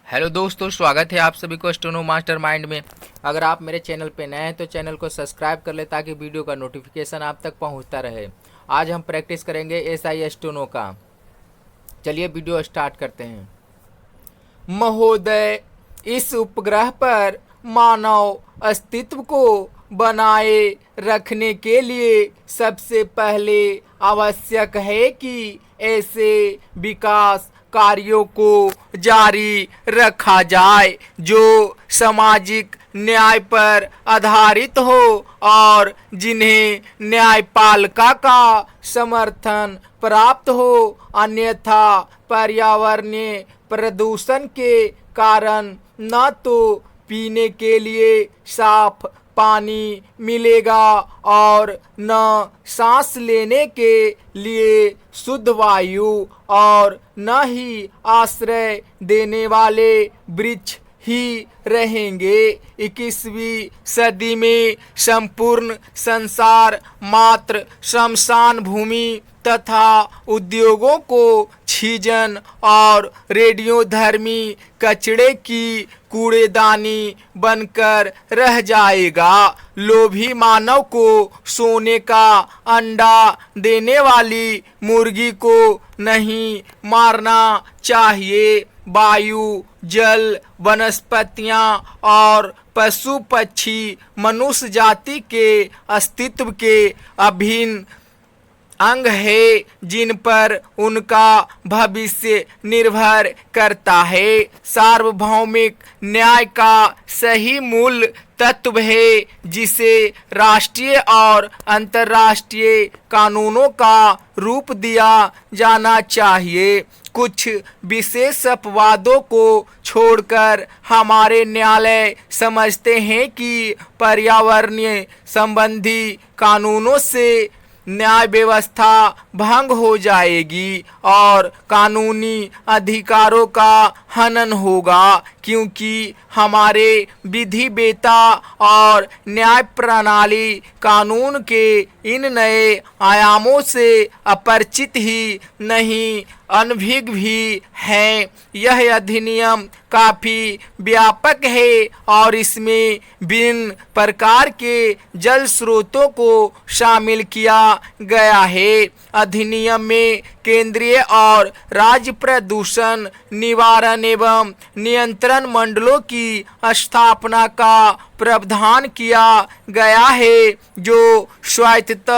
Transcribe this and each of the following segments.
Hello दोस्तों, स्वागत है आप सभी को स्टेनो मास्टर माइंड में। अगर आप मेरे चैनल पे नए हैं तो चैनल को सब्सक्राइब कर ले ताकि वीडियो का नोटिफिकेशन आप तक पहुंचता रहे। आज हम प्रैक्टिस करेंगे एसआई स्टेनो का। चलिए वीडियो स्टार्ट करते हैं। महोदय, इस उपग्रह पर मानव अस्तित्व को बनाए रखने के लिए सबसे पहले आवश्यक है कि ऐसे विकास कार्यों को जारी रखा जाए जो सामाजिक न्याय पर आधारित हो और जिन्हें न्यायपालिका का समर्थन प्राप्त हो, अन्यथा पर्यावरणीय प्रदूषण के कारण न तो पीने के लिए साफ पानी मिलेगा और न सांस लेने के लिए शुद्ध वायु और न ही आश्रय देने वाले वृक्ष ही रहेंगे। 21वीं सदी में संपूर्ण संसार मात्र श्मशान भूमि तथा उद्योगों को छीजन और रेडियोधर्मी कचड़े की कूड़ेदानी बनकर रह जाएगा। लोभी मानव को सोने का अंडा देने वाली मुर्गी को नहीं मारना चाहिए। वायु, जल, वनस्पतियां और पशु पक्षी मनुष्य जाति के अस्तित्व के अभिन्न अंग है जिन पर उनका भविष्य निर्भर करता है। सार्वभौमिक न्याय का सही मूल तत्व है जिसे राष्ट्रीय और अंतर्राष्ट्रीय कानूनों का रूप दिया जाना चाहिए। कुछ विशेष अपवादों को छोड़कर हमारे न्यायालय समझते हैं कि पर्यावरणीय संबंधी कानूनों से न्याय व्यवस्था भंग हो जाएगी और कानूनी अधिकारों का हनन होगा, क्योंकि हमारे विधि वेता और न्याय प्रणाली कानून के इन नए आयामों से अपरिचित ही नहीं अनभिज्ञ भी हैं। यह अधिनियम काफी व्यापक है और इसमें विभिन्न प्रकार के जल स्रोतों को शामिल किया गया है। अधिनियम में केंद्रीय और राज्य प्रदूषण निवारण एवं नियंत्रण मंडलों की स्थापना का प्रावधान किया गया है जो स्वायत्त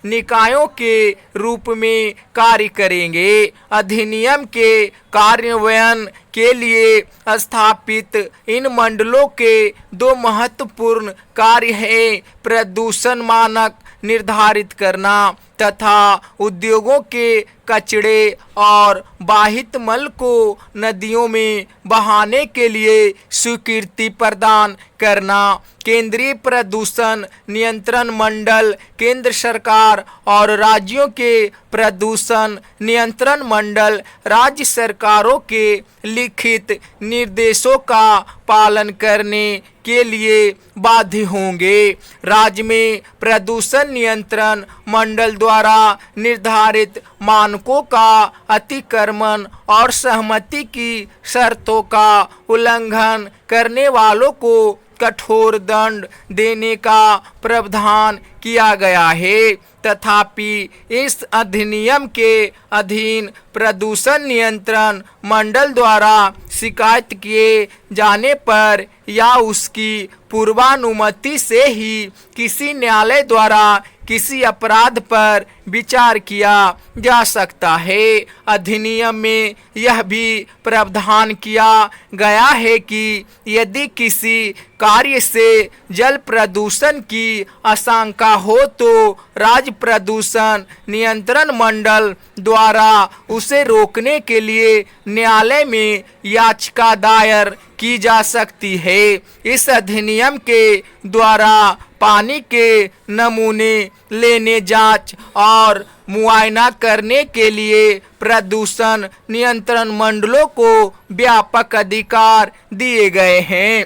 निकायों के रूप में कार्य करेंगे। अधिनियम के कार्यान्वयन के लिए स्थापित इन मंडलों के दो महत्वपूर्ण कार्य हैं: प्रदूषण मानक निर्धारित करना तथा उद्योगों के कचड़े और बाहित मल को नदियों में बहाने के लिए स्वीकृति प्रदान करना। केंद्रीय प्रदूषण नियंत्रण मंडल केंद्र सरकार और राज्यों के प्रदूषण नियंत्रण मंडल राज्य सरकारों के लिखित निर्देशों का पालन करने के लिए बाध्य होंगे। राज्य में प्रदूषण नियंत्रण मंडल द्वारा निर्धारित मानकों का अतिक्रमण और सहमति की शर्तों का उल्लंघन करने वालों को कठोर दंड देने का प्रावधान किया गया है। तथापि इस अधिनियम के अधीन प्रदूषण नियंत्रण मंडल द्वारा शिकायत किए जाने पर या उसकी पूर्वानुमति से ही किसी न्यायालय द्वारा किसी अपराध पर विचार किया जा सकता है। अधिनियम में यह भी प्रावधान किया गया है कि यदि किसी कार्य से जल प्रदूषण की आशंका हो तो राज्य प्रदूषण नियंत्रण मंडल द्वारा उसे रोकने के लिए न्यायालय में याचिका दायर की जा सकती है। इस अधिनियम के द्वारा पानी के नमूने लेने, जांच और मुआयना करने के लिए प्रदूषण नियंत्रण मंडलों को व्यापक अधिकार दिए गए हैं।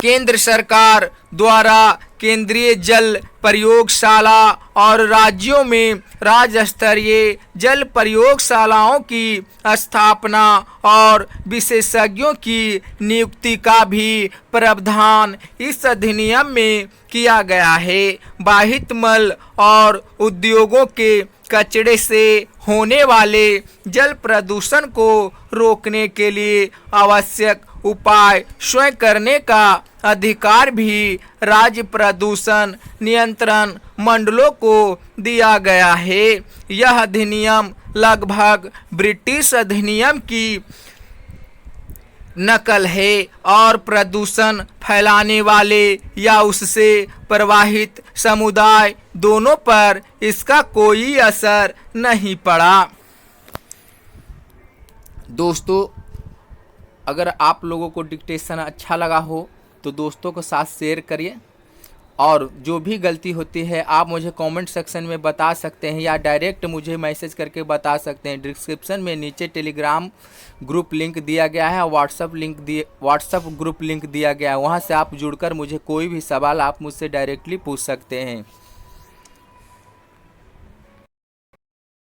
केंद्र सरकार द्वारा केंद्रीय जल प्रयोगशाला और राज्यों में राज्य स्तरीय जल प्रयोगशालाओं की स्थापना और विशेषज्ञों की नियुक्ति का भी प्रावधान इस अधिनियम में किया गया है। बाहित मल और उद्योगों के कचरे से होने वाले जल प्रदूषण को रोकने के लिए आवश्यक उपाय स्वयं करने का अधिकार भी राज्य प्रदूषण नियंत्रण मंडलों को दिया गया है। यह अधिनियम लगभग ब्रिटिश अधिनियम की नकल है और प्रदूषण फैलाने वाले या उससे प्रवाहित समुदाय दोनों पर इसका कोई असर नहीं पड़ा। दोस्तों, अगर आप लोगों को डिक्टेशन अच्छा लगा हो तो दोस्तों के साथ शेयर करिए, और जो भी गलती होती है आप मुझे कमेंट सेक्शन में बता सकते हैं या डायरेक्ट मुझे मैसेज करके बता सकते हैं। डिस्क्रिप्शन में नीचे टेलीग्राम ग्रुप लिंक दिया गया है, व्हाट्सअप ग्रुप लिंक दिया गया है, वहां से आप जुड़कर मुझे कोई भी सवाल आप मुझसे डायरेक्टली पूछ सकते हैं।